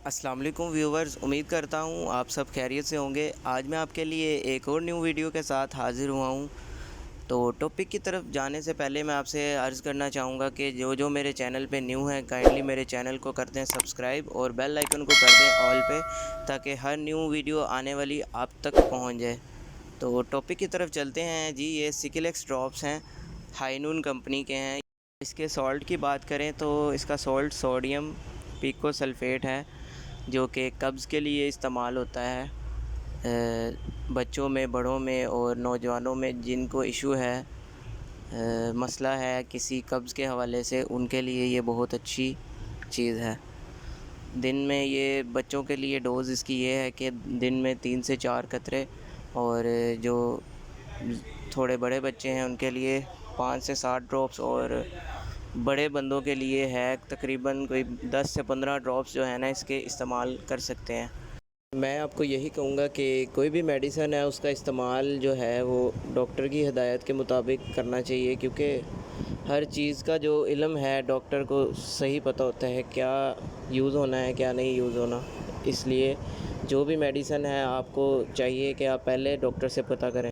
السلام علیکم ویورز، امید کرتا ہوں آپ سب خیریت سے ہوں گے۔ آج میں آپ کے لیے ایک اور نیو ویڈیو کے ساتھ حاضر ہوا ہوں۔ تو ٹاپک کی طرف جانے سے پہلے میں آپ سے عرض کرنا چاہوں گا کہ جو میرے چینل پہ نیو ہیں کائنڈلی میرے چینل کو کر دیں سبسکرائب اور بیل آئیکن کو کر دیں آل پہ، تاکہ ہر نیو ویڈیو آنے والی آپ تک پہنچ جائے۔ تو ٹاپک کی طرف چلتے ہیں جی۔ یہ سکلیکس ڈراپس ہیں، ہائنون کمپنی کے ہیں۔ اس کے سالٹ کی بات کریں تو اس کا سالٹ سوڈیم پیکو سلفیٹ ہے، جو کہ قبض کے لیے استعمال ہوتا ہے۔ بچوں میں، بڑوں میں اور نوجوانوں میں جن کو ایشو ہے، مسئلہ ہے کسی قبض کے حوالے سے، ان کے لیے یہ بہت اچھی چیز ہے۔ دن میں یہ بچوں کے لیے ڈوز اس کی یہ ہے کہ دن میں 3 سے 4 قطرے، اور جو تھوڑے بڑے بچے ہیں ان کے لیے 5 سے 7 ڈراپس، اور بڑے بندوں کے لیے ہے تقریباً کوئی 10 سے 15 ڈراپس جو ہے نا اس کے استعمال کر سکتے ہیں۔ میں آپ کو یہی کہوں گا کہ کوئی بھی میڈیسن ہے اس کا استعمال جو ہے وہ ڈاکٹر کی ہدایت کے مطابق کرنا چاہیے، کیونکہ ہر چیز کا جو علم ہے ڈاکٹر کو صحیح پتہ ہوتا ہے کیا یوز ہونا ہے کیا نہیں یوز ہونا۔ اس لیے جو بھی میڈیسن ہے آپ کو چاہیے کہ آپ پہلے ڈاکٹر سے پتہ کریں۔